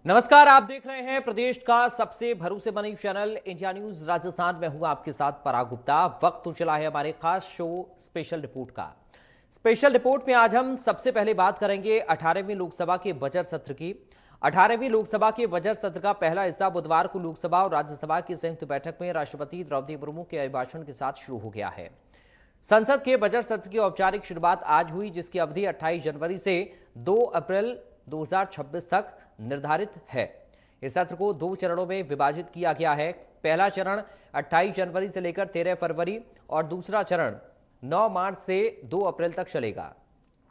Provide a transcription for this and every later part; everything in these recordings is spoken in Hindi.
नमस्कार, आप देख रहे हैं प्रदेश का सबसे भरोसेमंद चैनल इंडिया न्यूज राजस्थान में हूं आपके साथ पराग गुप्ता। वक्त तो चला है हमारे खास शो स्पेशल रिपोर्ट का। स्पेशल रिपोर्ट में आज हम सबसे पहले बात करेंगे 18वीं लोकसभा के बजट सत्र की। 18वीं लोकसभा के बजट सत्र का पहला हिस्सा बुधवार को लोकसभा और राज्यसभा की संयुक्त बैठक में राष्ट्रपति द्रौपदी मुर्मू के अभिभाषण के साथ शुरू हो गया है। संसद के बजट सत्र की औपचारिक शुरुआत आज हुई, जिसकी अवधि 28 जनवरी से 2 अप्रैल 2026 तक निर्धारित है। इस सत्र को 2 चरणों में विभाजित किया गया है। पहला चरण 28 जनवरी से लेकर 13 फरवरी और दूसरा चरण 9 मार्च से 2 अप्रैल तक चलेगा,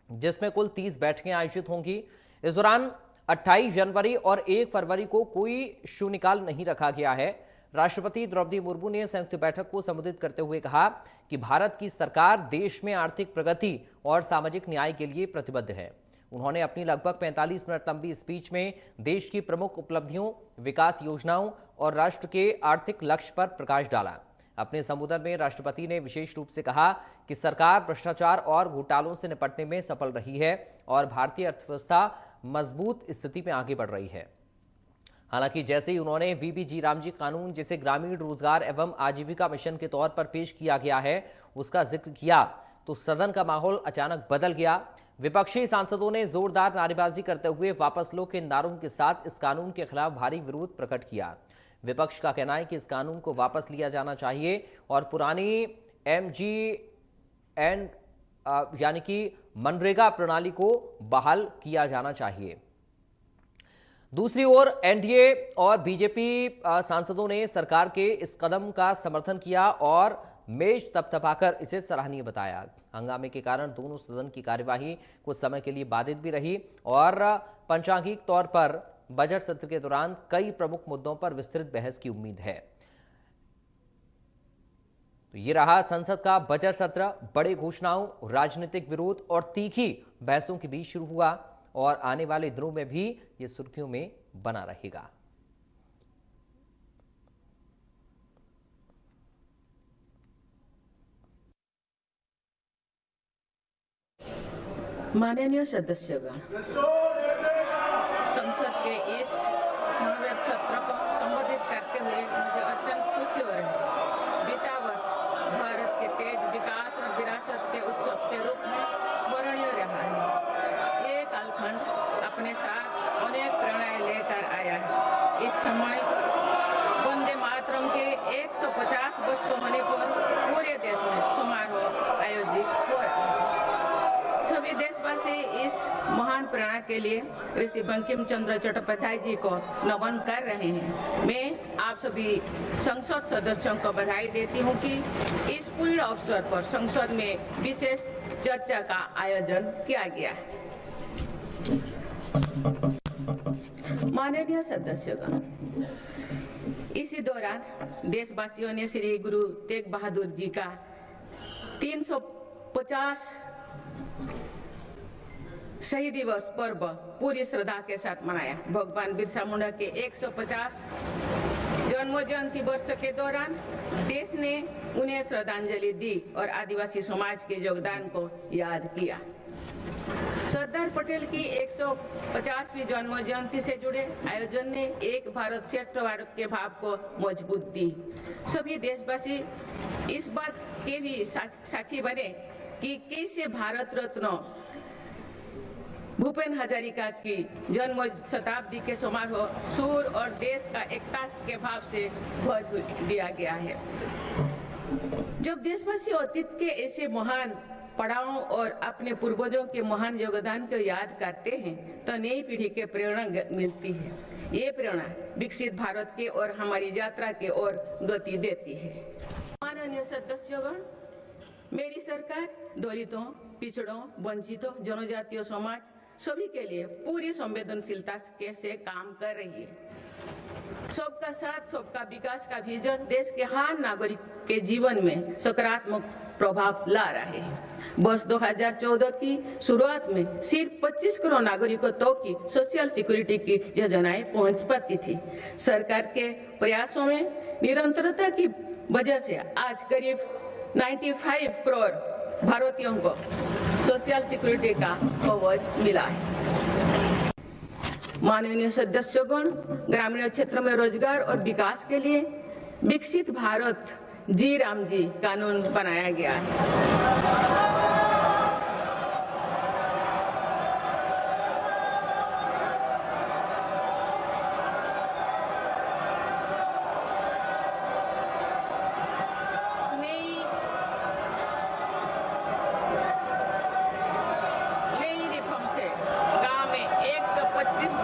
जिसमें कुल 30 बैठकें आयोजित होंगी। इस दौरान 28 जनवरी और 1 फरवरी को कोई शून्यकाल नहीं रखा गया है। राष्ट्रपति द्रौपदी मुर्मू ने संयुक्त बैठक को संबोधित करते हुए कहा कि भारत की सरकार देश में आर्थिक प्रगति और सामाजिक न्याय के लिए प्रतिबद्ध है। उन्होंने अपनी लगभग 45 मिनट लंबी स्पीच में देश की प्रमुख उपलब्धियों, विकास योजनाओं और राष्ट्र के आर्थिक लक्ष्य पर प्रकाश डाला। अपने संबोधन में राष्ट्रपति ने विशेष रूप से कहा कि सरकार भ्रष्टाचार और घोटालों से निपटने में सफल रही है और भारतीय अर्थव्यवस्था मजबूत स्थिति में आगे बढ़ रही है। हालांकि जैसे ही उन्होंने वीबीजी रामजी कानून, जिसे ग्रामीण रोजगार एवं आजीविका मिशन के तौर पर पेश किया गया है, उसका जिक्र किया तो सदन का माहौल अचानक बदल गया। विपक्षी सांसदों ने जोरदार नारेबाजी करते हुए वापस लो के नारों के साथ इस कानून के खिलाफ भारी विरोध प्रकट किया। विपक्ष का कहना है कि इस कानून को वापस लिया जाना चाहिए और पुरानी एमजीएन यानी कि मनरेगा प्रणाली को बहाल किया जाना चाहिए। दूसरी ओर एनडीए और बीजेपी सांसदों ने सरकार के इस कदम का समर्थन किया और मेज तपतपाकर इसे सराहनीय बताया। हंगामे के कारण दोनों सदन की कार्यवाही कुछ समय के लिए बाधित भी रही और पंचांगिक तौर पर बजट सत्र के दौरान कई प्रमुख मुद्दों पर विस्तृत बहस की उम्मीद है। तो ये रहा संसद का बजट सत्र। बड़े घोषणाओं, राजनीतिक विरोध और तीखी बहसों के बीच शुरू हुआ और आने वाले दिनों में भी ये सुर्खियों में बना रहेगा। माननीय सदस्यगण, संसद के इस समावेश सत्र को संबोधित करते हुए मुझे अत्यंत खुशी हो रही है। बीता वर्ष भारत के तेज विकास और विरासत के उत्सव के रूप में स्मरणीय रहा है। ये कालखंड अपने साथ अनेक प्रेरणाएं लेकर आया है। इस समय वंदे मातरम के 150 वर्ष होने पर पूरे देश में समारोह आयोजित हो रहा है। सभी देशवासी इस महान प्रेरणा के लिए ऋषि बंकिम चंद्र चट्टोपाध्याय जी को नमन कर रहे हैं। मैं आप सभी संसद सदस्यों को बधाई देती हूं कि इस पूर्ण अवसर पर संसद में विशेष चर्चा का आयोजन किया गया है। माननीय सदस्यगण, इसी दौरान देशवासियों ने श्री गुरु तेग बहादुर जी का 350 शहीद दिवस पर्व पूरी श्रद्धा के साथ मनाया। भगवान बिरसा मुंडा के 150 जन्म जयंती वर्ष के दौरान देश ने उन्हें श्रद्धांजलि दी और आदिवासी समाज के योगदान को याद किया। सरदार पटेल की 150वीं जन्म जयंती से जुड़े आयोजन ने एक भारत श्रेष्ठ भारत के भाव को मजबूत दी। सभी देशवासी इस बात के भी साक्षी बने कि कैसे भारत रत्न भूपेन हजारिका की जन्म शताब्दी के समारोह सूर और देश का एकता के भाव से भर दिया गया है। जब देशवासी अतीत के ऐसे महान पड़ावों और अपने पूर्वजों के महान योगदान को याद करते हैं तो नई पीढ़ी के प्रेरणा मिलती है। ये प्रेरणा विकसित भारत के और हमारी यात्रा के ओर गति देती है। माननीय सदस्यगण, मेरी सरकार दलितों, पिछड़ों, वंचितों, जनजातीय समाज सभी के लिए पूरी संवेदनशीलता से काम कर रही है। सबका साथ, सबका विकास का विजन देश के हर नागरिक के जीवन में सकारात्मक प्रभाव ला रहा है। वर्ष 2014 की शुरुआत में सिर्फ 25 करोड़ नागरिकों तक की सोशल सिक्योरिटी की योजनाएं पहुंच पाती थी। सरकार के प्रयासों में निरंतरता की वजह से आज करीब 95 करोड़ भारतीयों को सोशल सिक्योरिटी का कवच मिला है। माननीय सदस्यगण, ग्रामीण क्षेत्र में रोजगार और विकास के लिए विकसित भारत जी राम जी कानून बनाया गया है।